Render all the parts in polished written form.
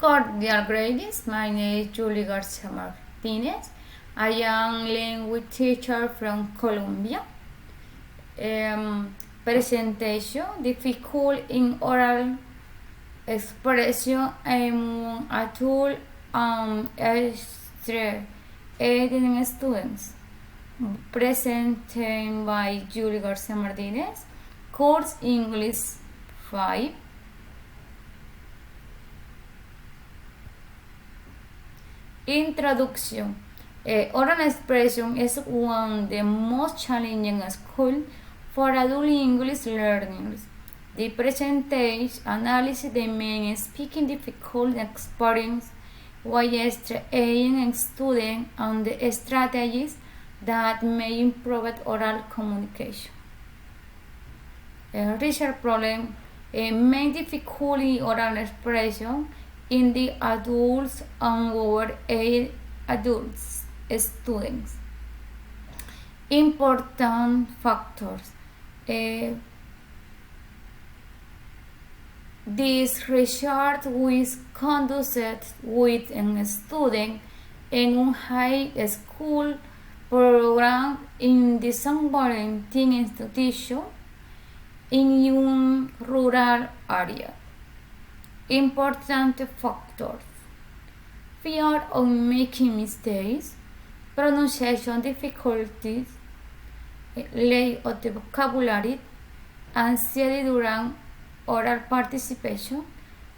Cordial greetings. My name is Julie Garcia Martinez. I am language teacher from Colombia. Presentation difficult in oral expression among adult and student students. Presented by Julie Garcia Martinez. Course English 5. Introduction. Oral expression is one of the most challenging skills for adult English learners. The presentation analyzes the main speaking difficult experience while aiding students and the strategies that may improve oral communication. Research problem. Main difficulty oral expression in the adults and over adults students. Important factors. This research was conducted with a student in a high school program in the San Valentin institution in a rural area. Important factors: fear of making mistakes, pronunciation difficulties, lack of the vocabulary, anxiety during oral participation,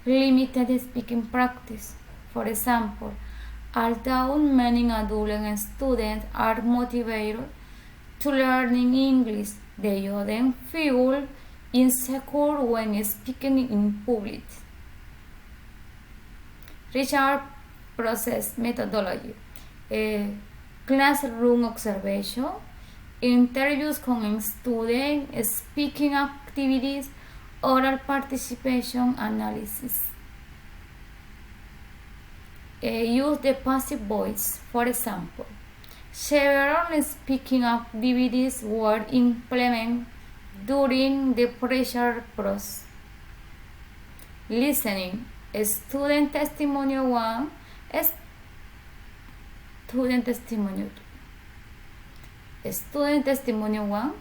limited speaking practice. For example, although many adult students are motivated to learn English, they often feel insecure when speaking in public. Research process methodology. Classroom observation, interviews con students, speaking activities, oral participation analysis. Use the passive voice. For example, several speaking activities were implemented during the research process. Listening. Student testimony 1, student testimony 2. Student testimony 1.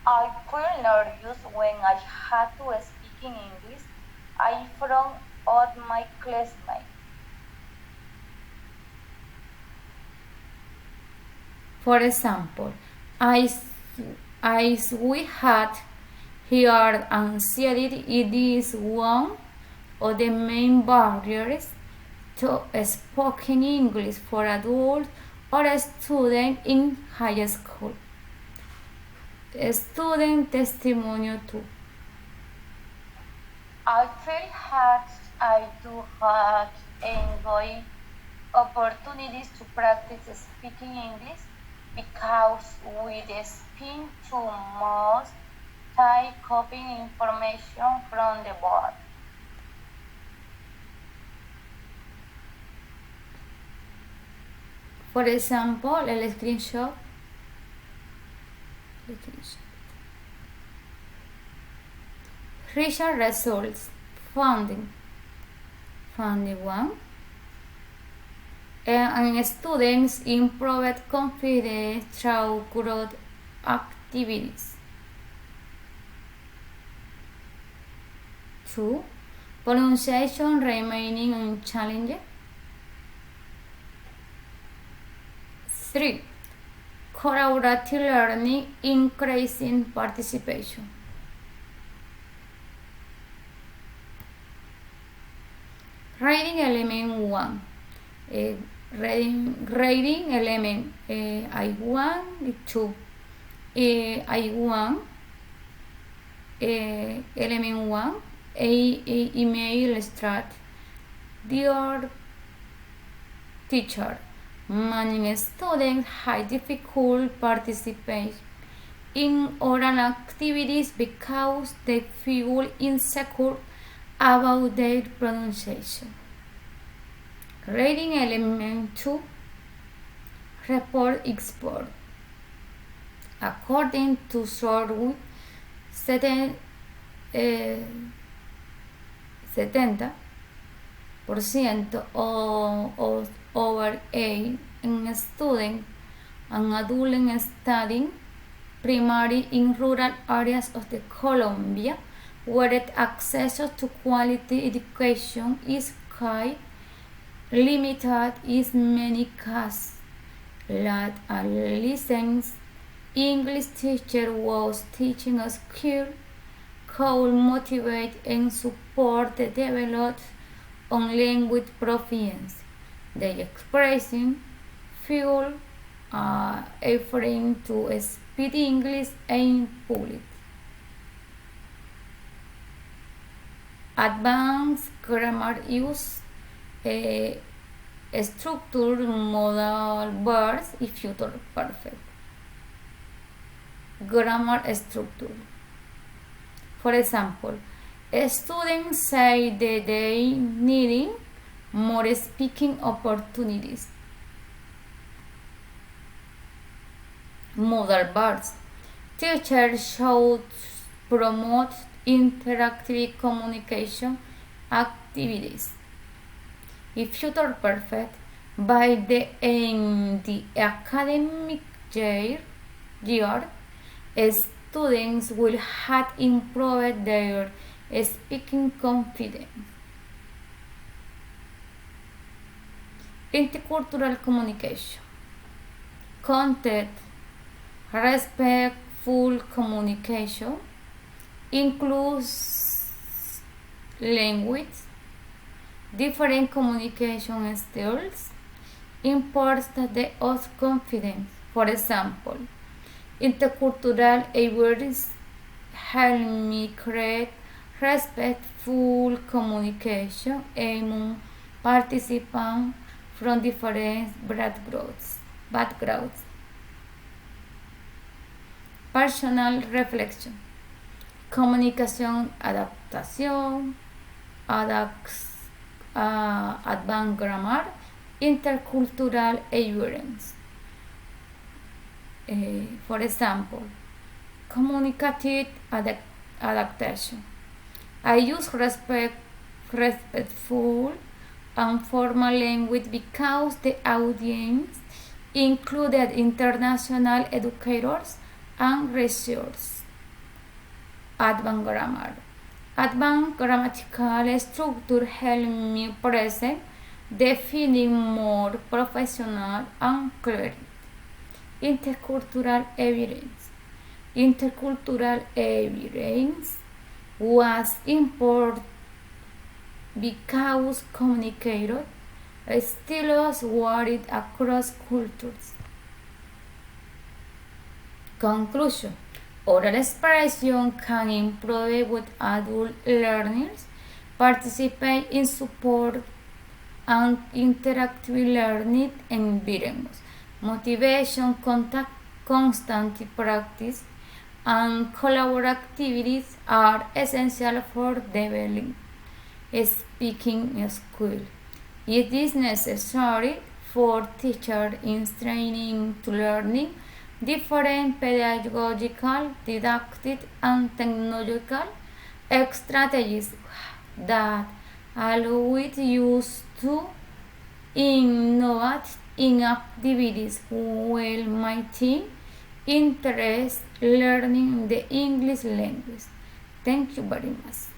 I felt nervous when I had to speak in English in front of my classmates. For example, as we had here anxiety, it is one of the main barriers to spoken English for adults or students in high school. Student testimony 2. I felt hard I do have enjoyed opportunities to practice speaking English because we spend too much time copying information from the board. For example, el screenshot. Research results. Funding 1. And students improved confidence through growth activities. 2. Pronunciation remaining unchallenged. 3. Collaborative learning increasing participation. Reading element 1. Reading element I1, I2. I1 element 1. Email start. Dear teacher, many students have difficult participation in oral activities because they feel insecure about their pronunciation. Reading element 2. Report export. According to survey, 70% of over 8 in students and adults studying primary in rural areas of the Colombia, where access to quality education is quite limited in many cases. That a licensed English teacher was teaching a skill could motivate and support the development on language proficiency. The expression fuel effort to speak English in public. Advanced grammar use structured modal verbs if future perfect. Grammar structure. For example, students say that they need more speaking opportunities. Modal verbs. Teachers should promote interactive communication activities. If future perfect, by the end of the academic year, students will have improved their speaking confidence. Intercultural communication. Content respectful communication includes language, different communication styles, imparts the of confidence. For example, intercultural awareness help me create respectful communication among participants from different backgrounds. Personal reflection. Comunicación, adaptación, advanced grammar, intercultural awareness. For example, communicative adaptation. I use respectful and formal language because the audience included international educators and researchers. Advanced grammar. Advanced grammatical structure help me present the feeling more professional and clear. Intercultural evidence. Intercultural evidence was important because communicators styles varied across cultures. Conclusion. Oral expression can improve with adult learners, participate in support and interactive learning environments. Motivation, contact, constant practice, and collaborative activities are essential for developing speaking skills. It is necessary for teachers in training to learning different pedagogical, didactic, and technological strategies that allow it use to innovate in activities while my team interest learning the English language. Thank you very much.